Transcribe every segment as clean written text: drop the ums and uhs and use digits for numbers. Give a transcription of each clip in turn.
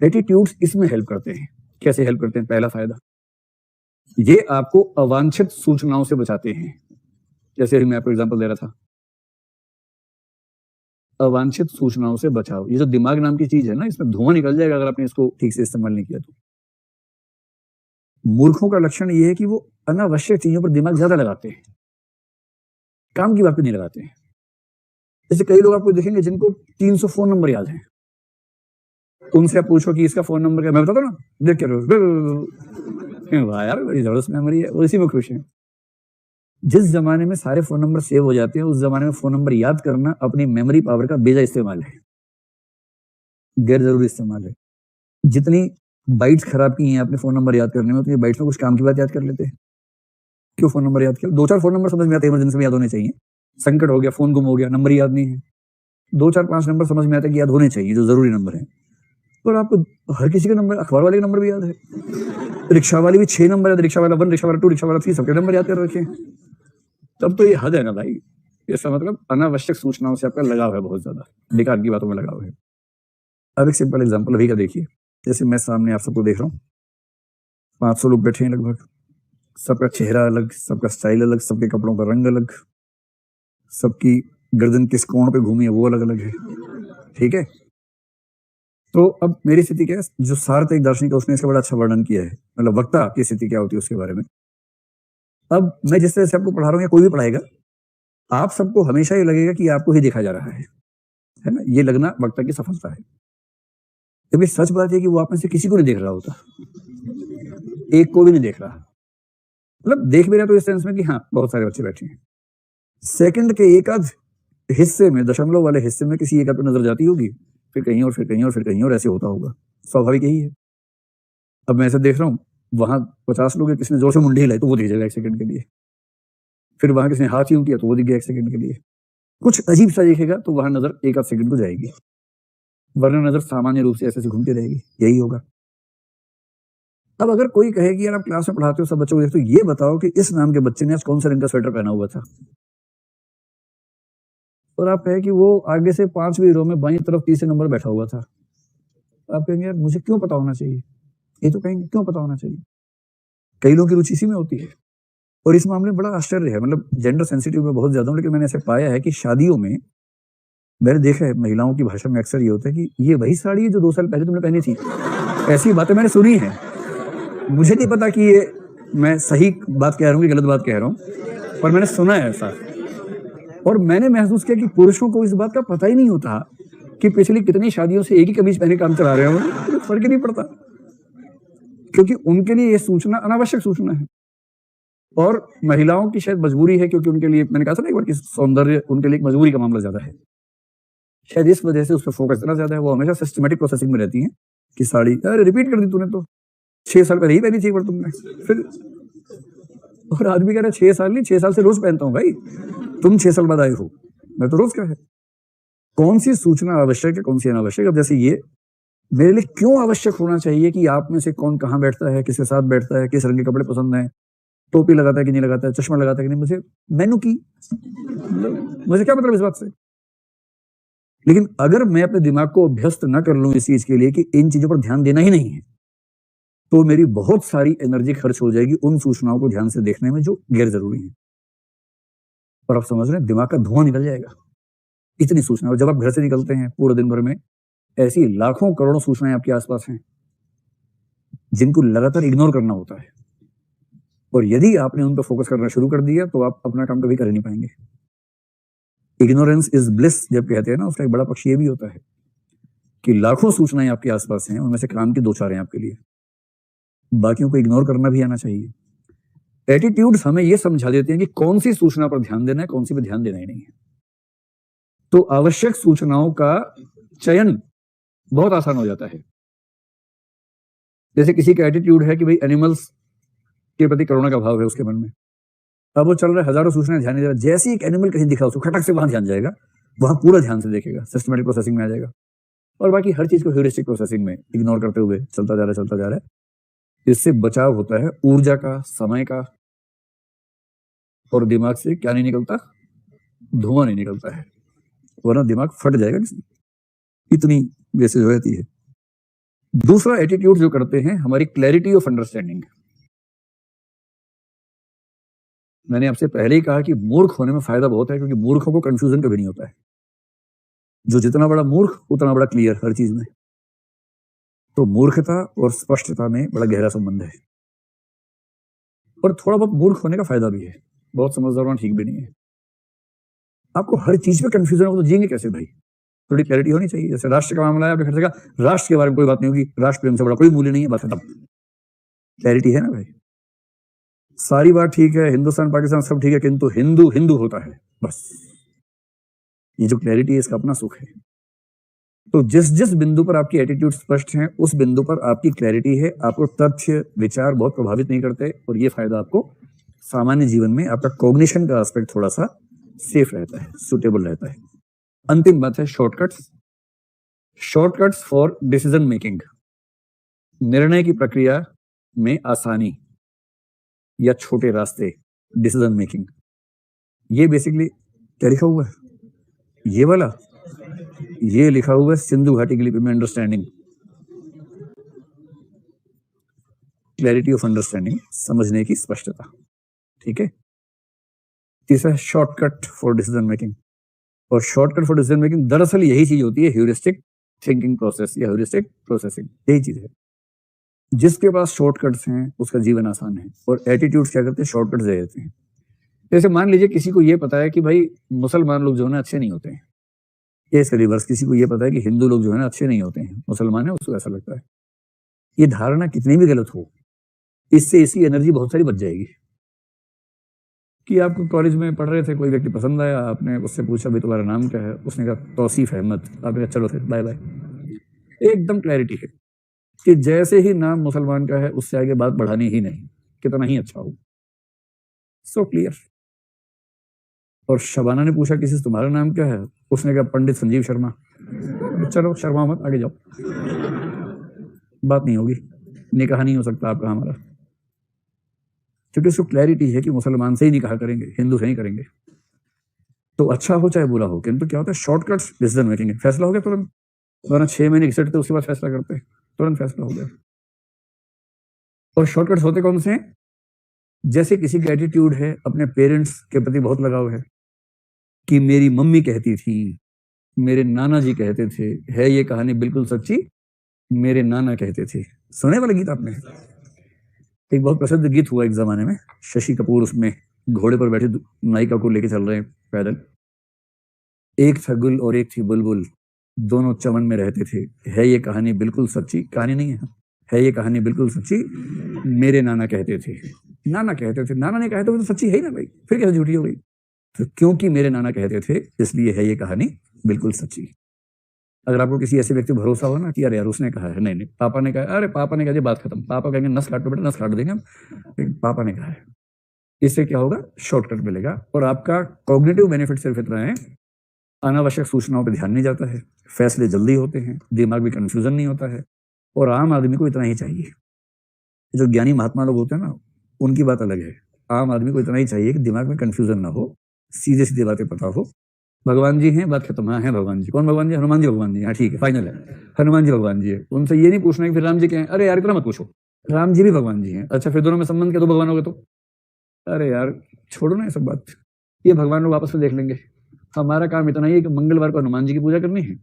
Attitudes इसमें help करते हैं। कैसे हेल्प करते हैं? पहला फायदा, ये आपको अवांछित सूचनाओं से बचाते हैं। जैसे मैं आपको एग्जांपल दे रहा था, अवांछित सूचनाओं से बचाओ। ये जो दिमाग नाम की चीज है ना, इसमें धुआं निकल जाएगा अगर आपने इसको ठीक से इस्तेमाल नहीं किया तो। मूर्खों का लक्षण ये है कि वो अनावश्यक चीजों पर दिमाग ज्यादा लगाते हैं, काम की बात पे नहीं लगाते हैं। जैसे कई लोग आपको देखेंगे जिनको 300 फोन नंबर याद है, उनसे आप पूछो कि इसका फोन नंबर क्या, मैं बताता हूँ ना, देख के वाह यार बड़ी जबरदस्त मेमोरी है, वो इसी में खुश है। जिस जमाने में सारे फोन नंबर सेव हो जाते हैं, उस जमाने में फोन नंबर याद करना अपनी मेमोरी पावर का बेजा इस्तेमाल है, गैर जरूरी इस्तेमाल है। जितनी बाइट्स खराब की हैं अपने फोन नंबर याद करने में, उतनी बाइट्स में कुछ काम की बात याद कर लेते हैं। क्यों फोन नंबर याद किया? 2-4 फोन नंबर समझ में आते हैं, इमरजेंसी में याद होने चाहिए। संकट हो गया, फोन गुम हो गया, नंबर याद नहीं है, 2-4-5 नंबर समझ में आते हैं कि याद होने चाहिए, जो जरूरी नंबर है। और आपको हर किसी का नंबर, अखबार वाले का नंबर भी याद है, रिक्शा वाली भी 6 नंबर याद, रिक्शा वाला 1, रिक्शा वाला 2, रिक्शा वाला 3, सबके नंबर याद कर रखे हैं। तब तो ये हद है ना भाई। इसका मतलब अनावश्यक सूचनाओं से आपका लगाव है, बहुत ज्यादा बेकार की बातों में लगाव है। अब एक सिंपल एग्जांपल अभी का देखिए। जैसे मैं सामने आप सबको देख रहा हूँ, 500 लोग बैठे हैं लगभग, सबका चेहरा अलग, सबका स्टाइल अलग, सबके कपड़ों का रंग अलग, सबकी गर्दन किस कोण पे घूमी है वो अलग अलग है, ठीक है। तो अब मेरी स्थिति क्या है? जो सार्वत्रिक दार्शनिक है उसने इसका बड़ा अच्छा वर्णन किया है, मतलब वक्ता की स्थिति क्या होती है उसके बारे में। अब मैं जिस तरह से आपको पढ़ा रहा हूँ या कोई भी पढ़ाएगा, आप सबको हमेशा ये लगेगा कि आपको ही देखा जा रहा है ना। ये लगना वक्ता की सफलता है। क्योंकि सच बात है कि वो आप में से किसी को नहीं देख रहा होता, एक को भी नहीं देख रहा, मतलब देख भी रहा तो इस सेंस में कि हाँ बहुत सारे बच्चे बैठे हैं। सेकंड के एक आध हिस्से में, दशमलव वाले हिस्से में किसी एक आध पे नजर जाती होगी, फिर कहीं और, फिर कहीं और, फिर कहीं और, ऐसे होता होगा। स्वाभाविक यही है। अब मैं ऐसे देख रहा हूँ, वहां 50 लोग हैं, किसी ने जोर से मुंडी हिलाई तो वो दिख जाएगा 1 सेकंड के लिए, फिर वहां किसी ने हाथ यूं किया तो वो दिख गया 1 सेकंड के लिए। कुछ अजीब सा दिखेगा तो वहां नजर 1 आध सेकंड को जाएगी, वरना नजर सामान्य रूप से ऐसे घूमती रहेगी। यही होगा। अब अगर कोई कहे कि यार आप क्लास में पढ़ाते हो, सब बच्चों को देखते हो, ये बताओ कि इस नाम के बच्चे ने आज कौन सा रंग का स्वेटर पहना हुआ था, और आप कहे कि वो आगे से 5वीं रो में बाईं तरफ 3 नंबर बैठा हुआ था, आप कहेंगे यार मुझे क्यों पता होना चाहिए? ये तो कहेंगे क्यों पता होना चाहिए। कई लोगों की रुचि इसी में होती है। और इस मामले में बड़ा आश्चर्य है, मतलब जेंडर सेंसिटिव में बहुत ज्यादा हूं, लेकिन मैंने ऐसे पाया है कि शादियों में मैंने देखा है, महिलाओं की भाषा में अक्सर ये होता है कि ये वही साड़ी है जो 2 साल पहले तुमने पहनी थी। ऐसी बातें मैंने सुनी है। मुझे नहीं पता कि ये मैं सही बात कह रहा हूँ कि गलत बात कह रहा हूँ, पर मैंने सुना है ऐसा। और मैंने महसूस किया कि पुरुषों को इस बात का पता ही नहीं होता कि पिछली कितनी शादियों से एक ही कमीज पहने काम चला रहे हैं, फर्क ही नहीं पड़ता, क्योंकि उनके लिए यह सूचना अनावश्यक सूचना है। और महिलाओं की शायद मजबूरी है, क्योंकि उनके लिए, मैंने कहा था ना एक बार कि सौंदर्य उनके लिए एक मजबूरी का मामला ज्यादा है, शायद इस वजह से उस पर फोकस इतना ज्यादा है। वो हमेशा सिस्टमेटिक प्रोसेसिंग में रहती है कि साड़ी, अरे रिपीट कर दी तूने तो 6 साल पहले ही पहनी थी एक बार तुमने, फिर। और आदमी कह रहा है 6 साल नहीं, 6 साल से रोज पहनता हूं भाई, तुम 6 साल बाद आए हो, मैं तो रोज क्या है। कौन सी सूचना आवश्यक है, कौन सी अनावश्यक? अब जैसे ये मेरे लिए क्यों आवश्यक होना चाहिए कि आप में से कौन कहाँ बैठता है, किसके साथ बैठता है, किस रंग के कपड़े पसंद है, टोपी लगाता है कि नहीं लगाता है, चश्मा लगाता है कि नहीं, मुझे मेनू की, मुझे क्या मतलब इस बात से। लेकिन अगर मैं अपने दिमाग को अभ्यस्त न कर लूं इस चीज के लिए कि इन चीजों पर ध्यान देना ही नहीं है, तो मेरी बहुत सारी एनर्जी खर्च हो जाएगी उन सूचनाओं को ध्यान से देखने में जो गैर जरूरी है। और आप समझ रहे हैं, दिमाग का धुआं निकल जाएगा इतनी सूचना। और जब आप घर से निकलते हैं पूरे दिन भर में ऐसी लाखों करोड़ों सूचनाएं आपके आसपास हैं जिनको लगातार इग्नोर करना होता है, और यदि आपने उन पर फोकस करना शुरू कर दिया तो आप अपना काम कभी कर नहीं पाएंगे। इग्नोरेंस इज ब्लिस जब कहते हैं ना, उसका एक बड़ा पक्ष ये भी होता है कि लाखों सूचनाएं आपके आसपास हैं, उनमें से काम की 2-4 हैं आपके लिए, बाकियों को इग्नोर करना भी आना चाहिए। एटीट्यूड्स हमें यह समझा देते हैं कि कौन सी सूचना पर ध्यान देना है, कौन सी पर ध्यान देना ही नहीं है। तो आवश्यक सूचनाओं का चयन बहुत आसान हो जाता है। जैसे किसी का एटीट्यूड है कि भाई एनिमल्स के प्रति करुणा का भाव है उसके मन में, अब वो चल रहा है, हजारों सूचनाएं ध्यान नहीं दे रहा, जैसे एक एनिमल कहीं दिखा उसको खटक से वहां ध्यान जाएगा, वहां पूरा ध्यान से देखेगा, सिस्टमेटिक प्रोसेसिंग में आ जाएगा, और बाकी हर चीज को ह्यूरिस्टिक प्रोसेसिंग में इग्नोर करते हुए चलता जा रहा है। इससे बचाव होता है ऊर्जा का, समय का, और दिमाग से क्या नहीं निकलता, धुआं नहीं निकलता है, वरना दिमाग फट जाएगा किसी, इतनी वेस्टेज हो जाती है। दूसरा एटीट्यूड जो करते हैं हमारी क्लैरिटी ऑफ अंडरस्टैंडिंग। मैंने आपसे पहले ही कहा कि मूर्ख होने में फायदा बहुत है, क्योंकि मूर्खों को कंफ्यूजन कभी नहीं होता है। जो जितना बड़ा मूर्ख उतना बड़ा क्लियर हर चीज में। तो मूर्खता और स्पष्टता में बड़ा गहरा संबंध है। और थोड़ा बहुत मूर्ख होने का फायदा भी है, बहुत समझदार होना ठीक भी नहीं है। आपको हर चीज में कंफ्यूजन हो तो जिएंगे कैसे भाई? थोड़ी क्लैरिटी होनी चाहिए। जैसे राष्ट्र का मामला है, आपने फिर से कहा राष्ट्र के बारे में कोई बात नहीं होगी, राष्ट्र प्रेम से बड़ा कोई मूल्य नहीं है, बात खत्म। क्लैरिटी है ना भाई? सारी बात ठीक है, हिंदुस्तान पाकिस्तान सब ठीक है, किंतु हिंदू हिंदू होता है, बस। ये जो क्लैरिटी है इसका अपना सुख है। तो जिस जिस बिंदु पर आपकी एटीट्यूड स्पष्ट है उस बिंदु पर आपकी क्लैरिटी है, आपको तथ्य विचार बहुत प्रभावित नहीं करते, और ये फायदा आपको सामान्य जीवन में आपका कॉग्निशन का एस्पेक्ट थोड़ा सा सेफ रहता है, सुटेबल रहता है। अंतिम बात है shortcuts. Shortcuts for decision making, निर्णय की प्रक्रिया में आसानी या छोटे रास्ते, डिसीजन मेकिंग। ये बेसिकली क्या लिखा हुआ है? ये वाला, ये लिखा हुआ है सिंधु घाटी की लिपि में, अंडरस्टैंडिंग, क्लैरिटी ऑफ अंडरस्टैंडिंग, समझने की स्पष्टता। ठीक है। तीसरा शॉर्टकट फॉर डिसीजन मेकिंग। और शॉर्टकट फॉर डिसीजन मेकिंग दरअसल यही चीज होती है, ह्यूरिस्टिक थिंकिंग प्रोसेस या ह्यूरिस्टिक प्रोसेसिंग। यही चीज है। जिसके पास शॉर्टकट्स हैं उसका जीवन आसान है, और एटीट्यूड क्या करते हैं? शॉर्टकट्स दे देते हैं। जैसे मान लीजिए किसी को ये पता है कि भाई मुसलमान लोग जो है ना अच्छे नहीं होते हैं, या इसका रिवर्स, किसी को ये पता है कि हिंदू लोग जो है ना अच्छे नहीं होते हैं, मुसलमान है, उसको ऐसा लगता है। ये धारणा कितनी भी गलत हो, इससे इसकी एनर्जी बहुत सारी बच जाएगी। कि आपको कॉलेज में पढ़ रहे थे, कोई व्यक्ति पसंद आया, आपने उससे पूछा भाई तुम्हारा नाम क्या है, उसने कहा तौसीफ अहमद, आपने कहा चलो फिर बाय बाय। एकदम क्लैरिटी है कि जैसे ही नाम मुसलमान का है उससे आगे बात बढ़ानी ही नहीं, कितना ही अच्छा हो। So clear. और शबाना ने पूछा किसी से तुम्हारा नाम क्या है, उसने कहा पंडित संजीव शर्मा। चलो शर्मा मत, आगे जाओ, बात नहीं होगी, निकाह नहीं हो सकता आपका हमारा, क्योंकि उसको क्लैरिटी है कि मुसलमान से ही निकाह करेंगे, हिंदू से नहीं करेंगे। तो अच्छा हो चाहे बुरा हो, किंतु क्या होता है? शॉर्टकट्स डिसीजन मेकिंग है। फैसला हो गया तुरंत, वरना 6 महीने घिसटते उसके बाद फैसला करते, तुरंत फैसला हो गया। और शॉर्टकट्स होते कौन से हैं? जैसे किसी का एटीट्यूड है, अपने पेरेंट्स के प्रति बहुत लगाव है, कि मेरी मम्मी कहती थी, मेरे नाना जी कहते थे, है ये कहानी बिल्कुल सच्ची, मेरे नाना कहते थे। सुने वाला गीत आपने? एक बहुत प्रसिद्ध गीत हुआ एक जमाने में, शशि कपूर उसमें घोड़े पर बैठे नायिका को लेके चल रहे हैं पैदल। एक था गुल और एक थी बुलबुल, दोनों चमन में रहते थे, है ये कहानी बिल्कुल सच्ची, कहानी नहीं है ये कहानी बिल्कुल सच्ची, मेरे नाना कहते थे। नाना कहते थे, नाना ने कहा तो सच्ची है ही ना भाई, फिर कैसे झूठी हो गई? तो क्योंकि मेरे नाना कहते थे इसलिए है ये कहानी बिल्कुल सच्ची। अगर आपको किसी ऐसे व्यक्ति भरोसा हो ना कि अरे यार उसने कहा है, नहीं नहीं पापा ने कहा, अरे पापा ने कहा, बात खत्म। पापा कहेंगे नस काटो बेटा, नस काट देंगे हम, लेकिन पापा ने कहा है। इससे क्या होगा? शॉर्टकट मिलेगा, और आपका कॉग्निटिव बेनिफिट सिर्फ इतना है, अनावश्यक सूचनाओं पर ध्यान नहीं जाता है, फैसले जल्दी होते हैं, दिमाग में कंफ्यूजन नहीं होता है। और आम आदमी को इतना ही चाहिए। जो ज्ञानी महात्मा लोग होते हैं ना, उनकी बात अलग है। आम आदमी को इतना ही चाहिए कि दिमाग में कंफ्यूजन ना हो, सीधे सीधे बातें पता हो। भगवान जी हैं, बात खत्म। हाँ है भगवान जी। कौन भगवान जी? हनुमान जी भगवान जी। हाँ ठीक है, फाइनल है, हनुमान जी भगवान जी है। उनसे ये नहीं पूछना कि फिर राम जी क्या है, अरे यार इतना मत पूछो, राम जी भी भगवान जी हैं। अच्छा फिर दोनों में संबंध क्या? दो भगवान हो गए तो? अरे यार छोड़ो ना ये सब बात, ये भगवान लोग आपस में देख लेंगे। हमारा काम इतना ही है कि मंगलवार को हनुमान जी की पूजा करनी है,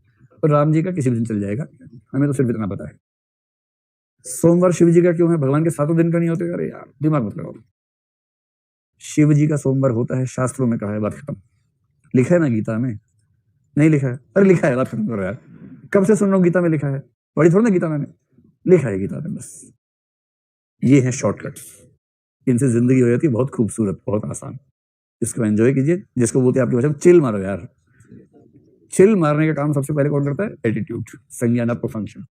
और राम जी का किसी भी दिन चल जाएगा, हमें तो सिर्फ इतना पता है। सोमवार शिव जी का क्यों है? भगवान के 7 दिन का नहीं होते? अरे यार दिमाग मत लगाओ। शिव जी का सोमवार होता है, शास्त्रों में कहा है, बात खत्म। लिखा है ना गीता में? नहीं लिखा है? अरे लिखा है, बात खत्म करो यार। कब से सुन रहा हूँ गीता में लिखा है, पढ़ी थोड़ा ना गीता मैंने, लिखा है गीता में बस। ये है शॉर्टकट्स, इनसे जिंदगी हो जाती है बहुत खूबसूरत, बहुत आसान। इसको एंजॉय कीजिए। जिसको बोलते हैं आपकी भाषा में चिल मारो यार। चिल मारने का काम सबसे पहले कौन करता है? एटीट्यूड, संज्ञानात्मक फंक्शन।